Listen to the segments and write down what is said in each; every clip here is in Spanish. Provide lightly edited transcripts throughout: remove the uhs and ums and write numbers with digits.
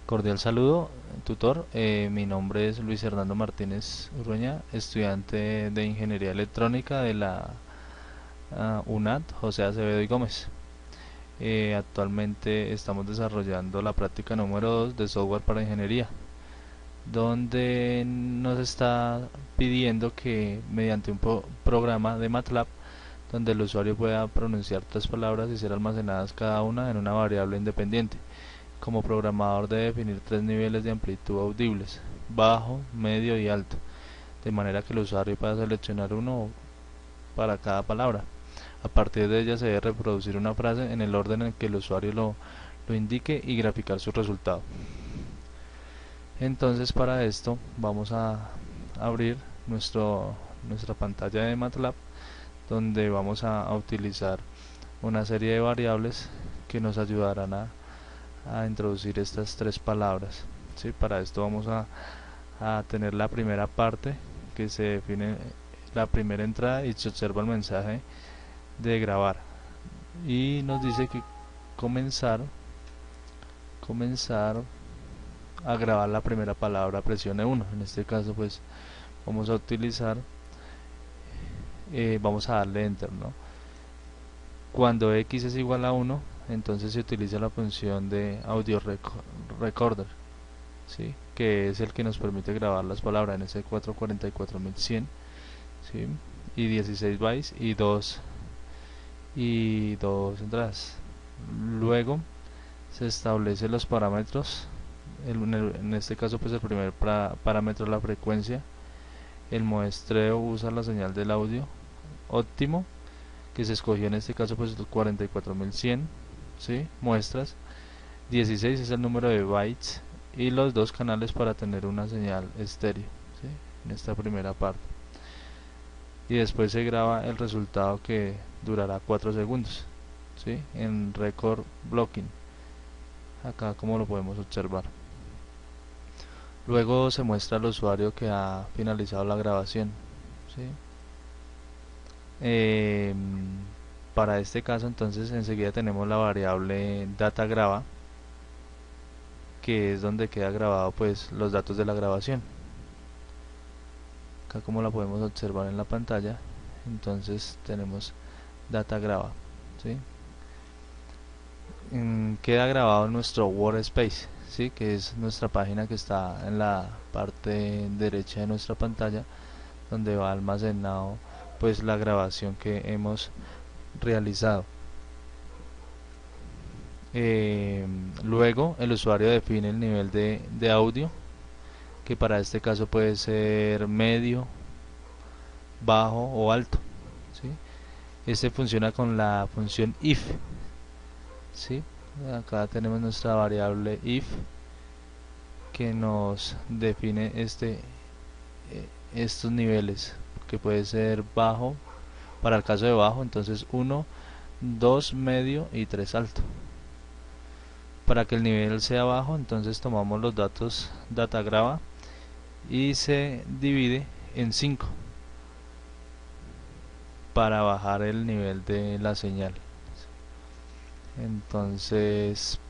Cordial saludo, tutor. Mi nombre es Luis Hernando Martínez Urruña, estudiante de Ingeniería Electrónica de la UNAD José Acevedo y Gómez. Actualmente estamos desarrollando la práctica número 2 de software para ingeniería, donde nos está pidiendo que mediante un programa de MATLAB, donde el usuario pueda pronunciar tres palabras y ser almacenadas cada una en una variable independiente. Como programador debe definir tres niveles de amplitud audibles: bajo, medio y alto, de manera que el usuario pueda seleccionar uno para cada palabra. A partir de ella se debe reproducir una frase en el orden en que el usuario lo indique y graficar su resultado. Entonces, para esto vamos a abrir nuestra pantalla de MATLAB, donde vamos a utilizar una serie de variables que nos ayudarán a introducir estas tres palabras. ¿Sí? Para esto vamos a tener la primera parte, que se define la primera entrada y se observa el mensaje de grabar, y nos dice que comenzar a grabar la primera palabra, presione 1. En este caso pues vamos a utilizar, vamos a darle enter, ¿no? Cuando x es igual a 1, entonces se utiliza la función de audio recorder, ¿sí? Que es el que nos permite grabar las palabras en ese 444100, ¿sí? Y 16 bytes y dos entradas. Luego se establecen los parámetros. En este caso pues el primer parámetro es la frecuencia. El muestreo usa la señal del audio óptimo, que se escogió en este caso pues 44100, ¿sí? Muestras. 16 es el número de bytes y los dos canales para tener una señal estéreo, ¿sí? En esta primera parte. Y después se graba el resultado, que durará 4 segundos, ¿sí? En record blocking, acá como lo podemos observar. Luego se muestra al usuario que ha finalizado la grabación, ¿sí? Eh, para este caso entonces enseguida tenemos la variable datagraba, que es donde queda grabado pues los datos de la grabación. Acá como la podemos observar en la pantalla, entonces tenemos datagraba, ¿sí? Queda grabado en nuestro workspace, ¿sí? Que es nuestra página que está en la parte derecha de nuestra pantalla, donde va almacenado pues la grabación que hemos realizado. Luego el usuario define el nivel de audio, que para este caso puede ser medio, bajo o alto, ¿sí? Este funciona con la función if, ¿sí? Acá tenemos nuestra variable if, que nos define estos niveles, que puede ser bajo. Para el caso de bajo, entonces 1, 2 medio y 3 alto. Para que el nivel sea bajo, entonces tomamos los datos datagraba y se divide en 5 para bajar el nivel de la señal. Entonces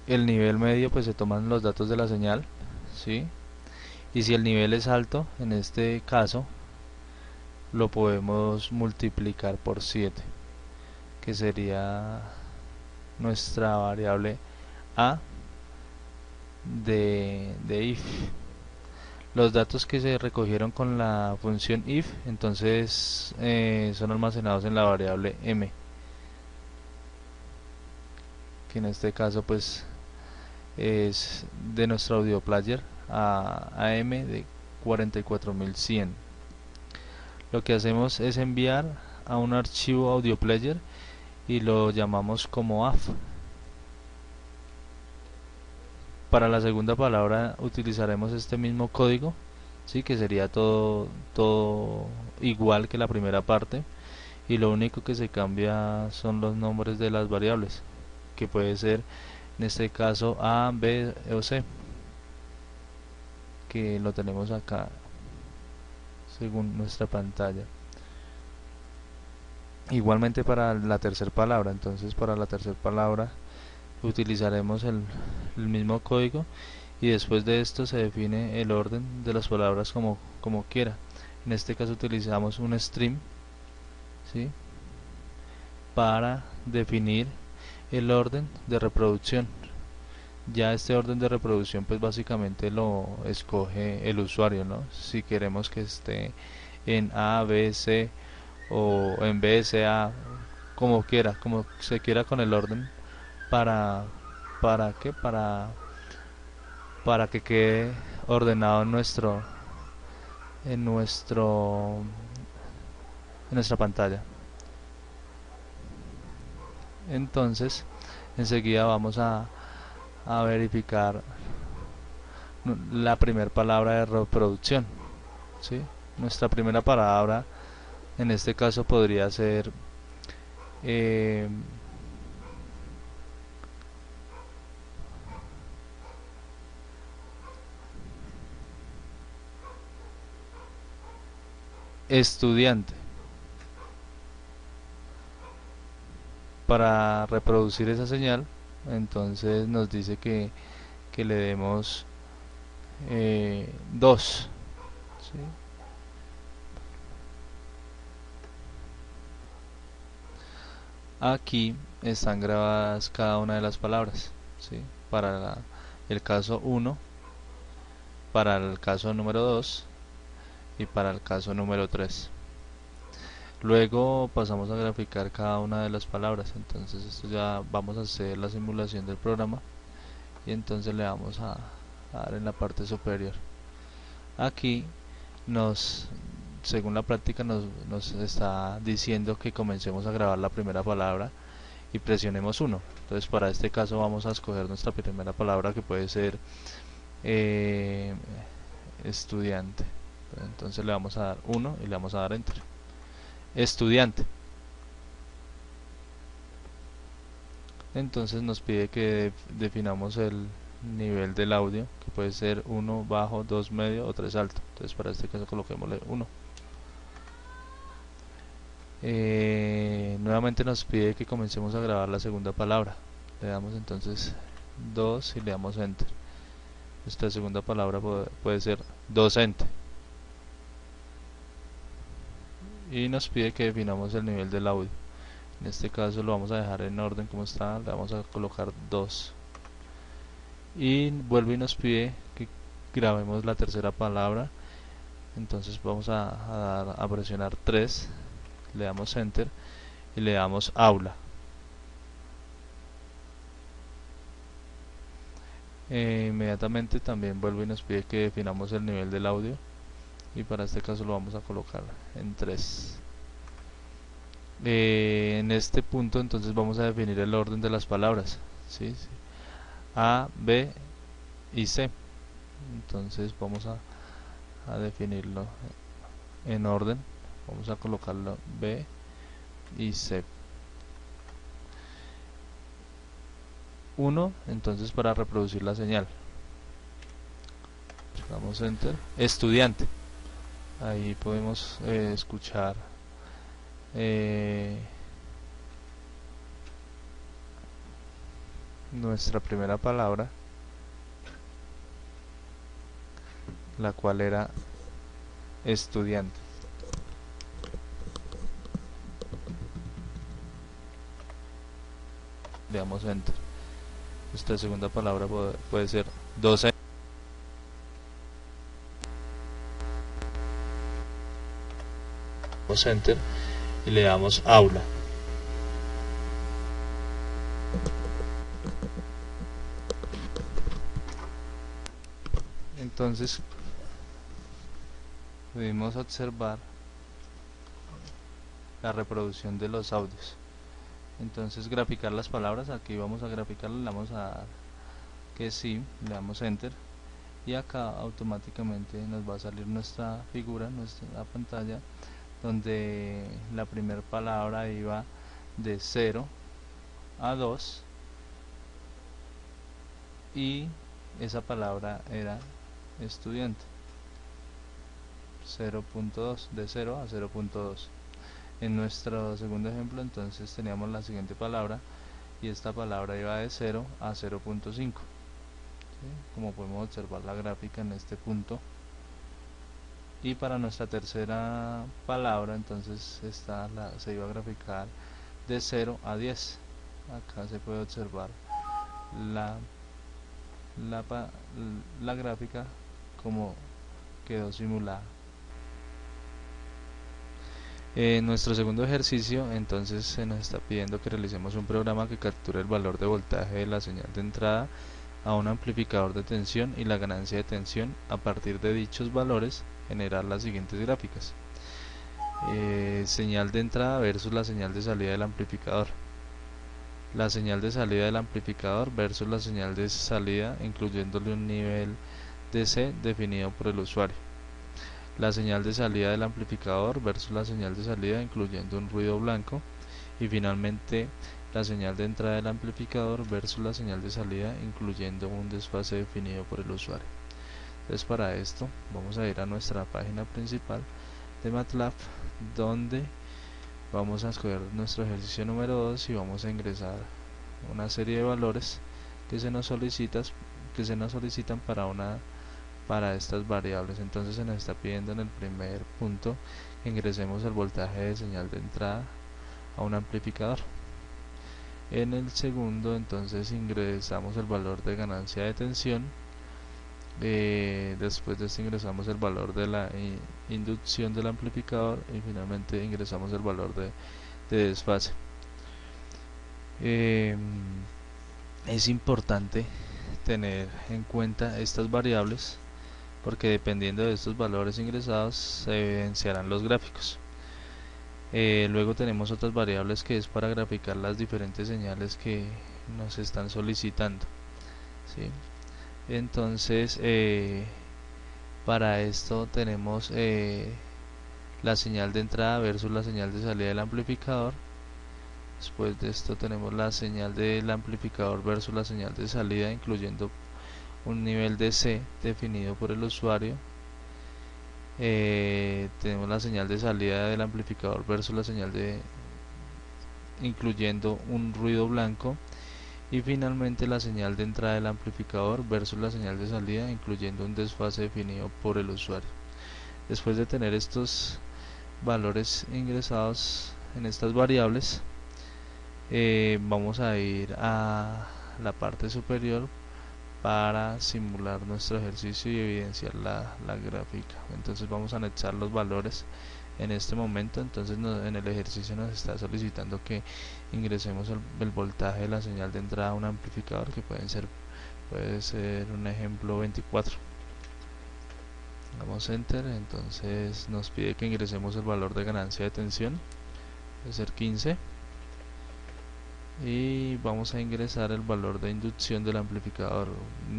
el nivel medio, pues se toman los datos de la señal, ¿sí? Y si el nivel es alto, en este caso lo podemos multiplicar por 7, que sería nuestra variable a de if. Los datos que se recogieron con la función if entonces son almacenados en la variable m, que en este caso pues es de nuestro audio player a AM de 44100. Lo que hacemos es enviar a un archivo audio player y lo llamamos como AF. Para la segunda palabra utilizaremos este mismo código, ¿sí? Que sería todo igual que la primera parte, y lo único que se cambia son los nombres de las variables, que puede ser en este caso A, B o C, que lo tenemos acá según nuestra pantalla. Igualmente para la tercera palabra, entonces para la tercera palabra utilizaremos el mismo código, y después de esto se define el orden de las palabras como quiera. En este caso utilizamos un string, ¿sí?, para definir el orden de reproducción. Ya este orden de reproducción pues básicamente lo escoge el usuario, ¿no? Si queremos que esté en A, B, C o en B, C, A, como quiera, como se quiera con el orden, para para qué, para que quede ordenado en nuestro en nuestra pantalla. Entonces enseguida vamos a verificar la primera palabra de reproducción, ¿sí? Nuestra primera palabra en este caso podría ser eh, estudiante. Para reproducir esa señal, entonces nos dice que le demos 2, ¿sí? Aquí están grabadas cada una de las palabras, ¿sí? Para el caso 1, para el caso número 2 y para el caso número 3. Luego pasamos a graficar cada una de las palabras. Entonces esto ya vamos a hacer la simulación del programa, y entonces le vamos a dar en la parte superior. Aquí nos, según la práctica, nos está diciendo que comencemos a grabar la primera palabra y presionemos 1. Entonces para este caso vamos a escoger nuestra primera palabra, que puede ser eh, estudiante. Entonces le vamos a dar 1 y le vamos a dar enter. Estudiante. Entonces nos pide que definamos el nivel del audio, que puede ser 1 bajo, 2 medio o 3 alto. Entonces para este caso coloquémosle 1. Nuevamente nos pide que comencemos a grabar la segunda palabra. Le damos entonces 2 y le damos enter. Esta segunda palabra puede ser docente. Y nos pide que definamos el nivel del audio. En este caso lo vamos a dejar en orden como está, le vamos a colocar 2. Y vuelve y nos pide que grabemos la tercera palabra. Entonces vamos a presionar 3, le damos enter y le damos aula. Inmediatamente también vuelve y nos pide que definamos el nivel del audio, y para este caso lo vamos a colocar en 3. En este punto entonces vamos a definir el orden de las palabras, ¿sí? A, B y C. Entonces vamos a definirlo en orden. Vamos a colocarlo B y C. 1 entonces para reproducir la señal. Damos enter. Estudiante. Ahí podemos escuchar nuestra primera palabra, la cual era estudiante. Le damos enter. Esta segunda palabra puede ser docente. Damos enter y le damos aula. Entonces pudimos observar la reproducción de los audios. Entonces graficar las palabras, aquí vamos a graficarlas, le vamos a dar que sí, le damos enter, y acá automáticamente nos va a salir nuestra figura, nuestra pantalla, donde la primera palabra iba de 0 a 2 y esa palabra era estudiante. 0.2, de 0 a 0.2. En nuestro segundo ejemplo entonces teníamos la siguiente palabra, y esta palabra iba de 0 a 0.5. ¿sí? Como podemos observar la gráfica en este punto. Y para nuestra tercera palabra, entonces se iba a graficar de 0 a 10. Acá se puede observar la, la, la gráfica como quedó simulada. En nuestro segundo ejercicio, entonces se nos está pidiendo que realicemos un programa que capture el valor de voltaje de la señal de entrada a un amplificador de tensión y la ganancia de tensión. A partir de dichos valores, generar las siguientes gráficas. Señal de entrada versus la señal de salida del amplificador. La señal de salida del amplificador versus la señal de salida, incluyéndole un nivel de C definido por el usuario. La señal de salida del amplificador versus la señal de salida, incluyendo un ruido blanco. Y finalmente la señal de entrada del amplificador versus la señal de salida, incluyendo un desfase definido por el usuario. Entonces, para esto vamos a ir a nuestra página principal de MATLAB, donde vamos a escoger nuestro ejercicio número 2 y vamos a ingresar una serie de valores que se nos solicitan para estas variables. Entonces se nos está pidiendo en el primer punto que ingresemos el voltaje de señal de entrada a un amplificador. En el segundo, entonces ingresamos el valor de ganancia de tensión. Después de esto ingresamos el valor de la inducción del amplificador y finalmente ingresamos el valor de desfase. Es importante tener en cuenta estas variables porque dependiendo de estos valores ingresados se evidenciarán los gráficos. Luego tenemos otras variables que es para graficar las diferentes señales que nos están solicitando, ¿sí? Entonces para esto tenemos la señal de entrada versus la señal de salida del amplificador. Después de esto tenemos la señal del amplificador versus la señal de salida, incluyendo un nivel de C definido por el usuario. Tenemos la señal de salida del amplificador versus la señal incluyendo un ruido blanco. Y finalmente la señal de entrada del amplificador versus la señal de salida, incluyendo un desfase definido por el usuario. Después de tener estos valores ingresados en estas variables, vamos a ir a la parte superior para simular nuestro ejercicio y evidenciar la gráfica. Entonces vamos a anexar los valores en este momento. Entonces en el ejercicio nos está solicitando que ingresemos el voltaje de la señal de entrada a un amplificador, que puede ser un ejemplo 24. Damos enter. Entonces nos pide que ingresemos el valor de ganancia de tensión, puede ser 15, y vamos a ingresar el valor de inducción del amplificador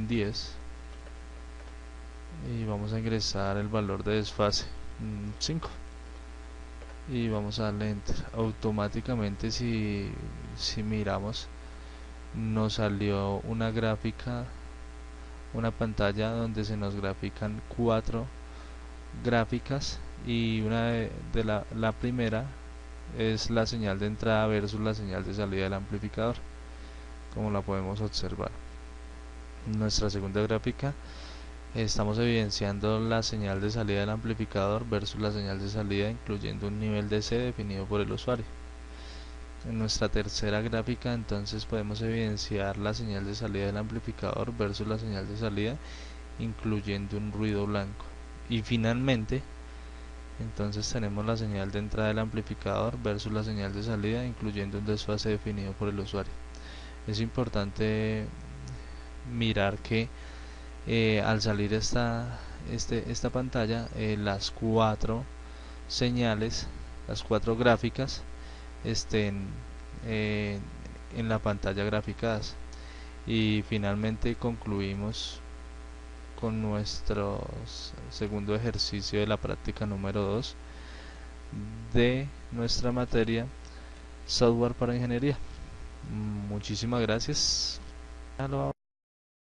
10, y vamos a ingresar el valor de desfase 5 y vamos a darle enter. Automáticamente si miramos, nos salió una gráfica, una pantalla donde se nos grafican 4 gráficas, y una de la primera es la señal de entrada versus la señal de salida del amplificador, como la podemos observar. En nuestra segunda gráfica estamos evidenciando la señal de salida del amplificador versus la señal de salida, incluyendo un nivel de C definido por el usuario. En nuestra tercera gráfica entonces podemos evidenciar la señal de salida del amplificador versus la señal de salida, incluyendo un ruido blanco. Y finalmente entonces tenemos la señal de entrada del amplificador versus la señal de salida, incluyendo un desfase definido por el usuario. Es importante mirar que al salir esta pantalla, las 4 señales, las 4 gráficas estén en la pantalla graficadas. Y finalmente concluimos con nuestro segundo ejercicio de la práctica número 2 de nuestra materia software para ingeniería. Muchísimas gracias.